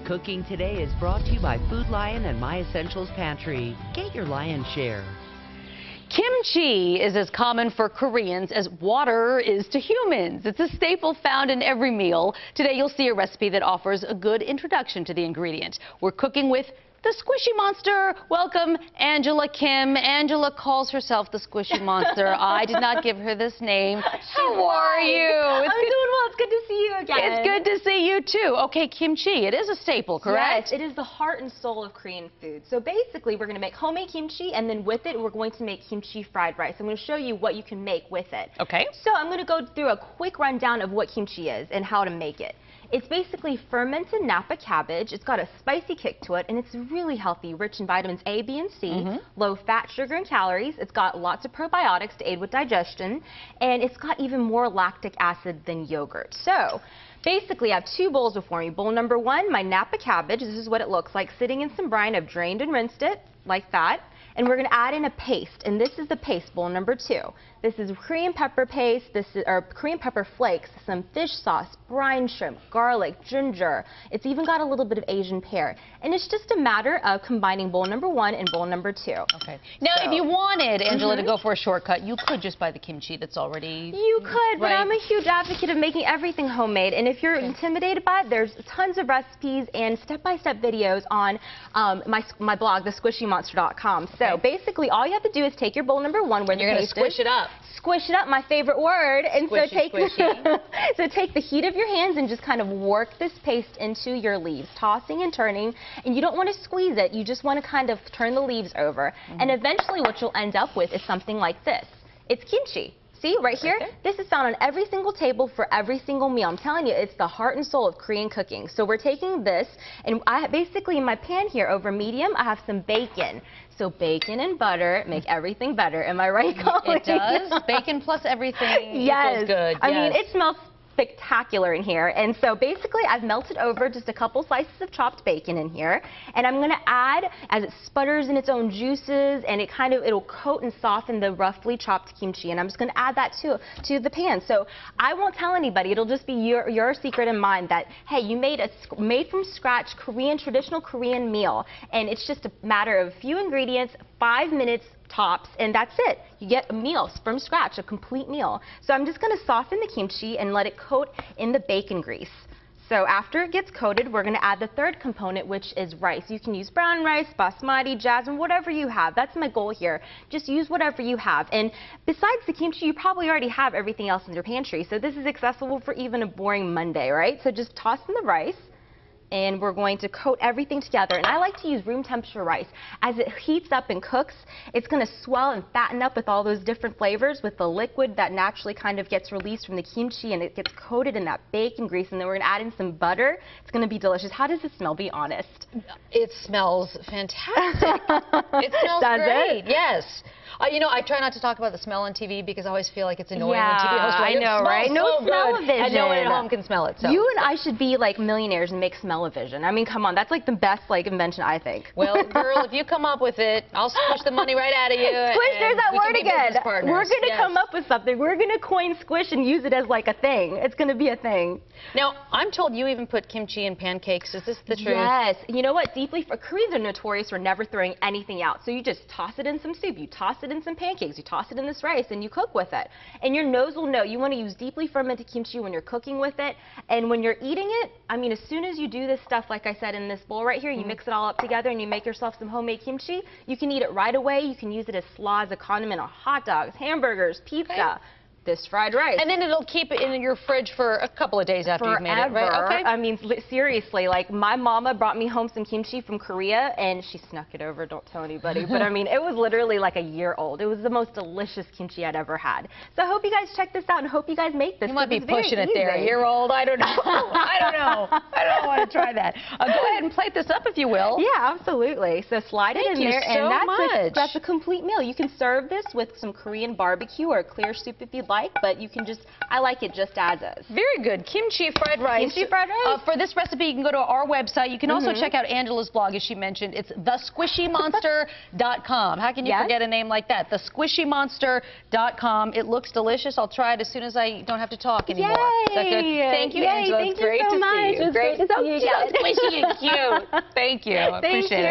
Cooking Today is brought to you by Food Lion and My Essentials Pantry. Get your lion's share. Kimchi is as common for Koreans as water is to humans. It's a staple found in every meal. Today you'll see a recipe that offers a good introduction to the ingredient. We're cooking with the Squishy Monster. Welcome, Angela Kim. Angela calls herself the Squishy Monster. I did not give her this name. How are you? I'm doing well. It's good to see you again. It's good to see you too. Okay, kimchi. It is a staple, correct? Yes, it is the heart and soul of Korean food. So basically, we're going to make homemade kimchi, and then with it, we're going to make kimchi fried rice. I'm going to show you what you can make with it. Okay. So I'm going to go through a quick rundown of what kimchi is and how to make it. It's basically fermented Napa cabbage. It's got a spicy kick to it, and it's really healthy, rich in vitamins A, B, and C, low fat, sugar, and calories. It's got lots of probiotics to aid with digestion, and it's got even more lactic acid than yogurt. So basically, I have two bowls before me. Bowl number one, my Napa cabbage. This is what it looks like sitting in some brine. I've drained and rinsed it like that. And we're going to add in a paste, and this is the paste, bowl number two. This is Korean pepper paste, or Korean pepper flakes, some fish sauce, brine shrimp, garlic, ginger. It's even got a little bit of Asian pear. And it's just a matter of combining bowl number one and bowl number two. Okay. Now, if you wanted, Angela, to go for a shortcut, you could just buy the kimchi that's already... You could, but I'm a huge advocate of making everything homemade. And if you're intimidated by it, there's tons of recipes and step-by-step videos on my blog, thesquishymonster.com. So basically, all you have to do is take your bowl number one where you're going to squish it up. Squish it up, my favorite word. And squishy, so take the heat of your hands and just kind of work this paste into your leaves, tossing and turning. And you don't want to squeeze it. You just want to kind of turn the leaves over. And eventually what you'll end up with is something like this. It's kimchi. See, right here, this is found on every single table for every single meal. I'm telling you, it's the heart and soul of Korean cooking. So we're taking this, and basically in my pan here over medium, I have some bacon. So bacon and butter make everything better. Am I right, Colleen? It does. Bacon plus everything yes. equals good. I mean, it smells spectacular in here. And so basically I've melted over just a couple slices of chopped bacon in here, and I'm going to add, as it sputters in its own juices, and it'll coat and soften the roughly chopped kimchi, and I'm just going to add that to the pan. So I won't tell anybody. It'll just be your secret and mine that, hey, you made a made from scratch traditional Korean meal, and it's just a matter of a few ingredients, 5 minutes tops, and that's it. You get a meal from scratch, a complete meal. So I'm just going to soften the kimchi and let it coat in the bacon grease. So after it gets coated, we're going to add the third component, which is rice. You can use brown rice, basmati, jasmine, whatever you have. That's my goal here. Just use whatever you have. And besides the kimchi, you probably already have everything else in your pantry. So this is accessible for even a boring Monday, right? So just toss in the rice, and we're going to coat everything together. And I like to use room temperature rice. As it heats up and cooks, it's going to swell and fatten up with all those different flavors with the liquid that naturally kind of gets released from the kimchi, and it gets coated in that bacon grease. And then we're going to add in some butter. It's going to be delicious. How does it smell? Be honest. It smells fantastic. It smells great. Yes. You know, I try not to talk about the smell on TV because I always feel like it's annoying when TV hosts. I know, right? No smell-o-vision. And no one at home can smell it. So. You and I should be like millionaires and make smell-o-vision. I mean, come on, that's like the best invention, I think. Well, girl, if you come up with it, I'll squish the money right out of you. Squish, there's that word again. We're going to come up with something. We're going to coin squish and use it as like a thing. It's going to be a thing. Now, I'm told you even put kimchi in pancakes. Is this the truth? Yes. You know what? Koreans are notorious for never throwing anything out. So you just toss it in some soup. You toss it in some pancakes. You toss it in this rice, and you cook with it. And your nose will know. You want to use deeply fermented kimchi when you're cooking with it. And when you're eating it, I mean, as soon as you do this stuff, like I said, in this bowl right here, you mix it all up together and you make yourself some homemade kimchi, you can eat it right away. You can use it as slaw, as a condiment on hot dogs, hamburgers, pizza. This fried rice. And then it'll keep it in your fridge for a couple of days after you've made it, right? Okay. I mean, seriously, like my mama brought me home some kimchi from Korea, and she snuck it over. Don't tell anybody. But I mean, it was literally like a year old. It was the most delicious kimchi I'd ever had. So I hope you guys check this out, and hope you guys make this. You might be pushing it there. A year old? I don't know. I don't know. I don't want to try that. Go ahead and plate this up if you will. Yeah, absolutely. So slide it in there, and that's a complete meal. You can serve this with some Korean barbecue or clear soup if you'd like. like, but you can just, I like it just as is. Very good. Kimchi fried rice. Kimchi fried rice. For this recipe, you can go to our website. You can also check out Angela's blog, as she mentioned. It's thesquishymonster.com. How can you forget a name like that? Thesquishymonster.com. It looks delicious. I'll try it as soon as I don't have to talk anymore. Yay. Is that good? Thank you, Yay. Angela. Thank It's great you so to much. see you. It's great to see you guys. So squishy and cute. Thank you. Thank Appreciate you. it.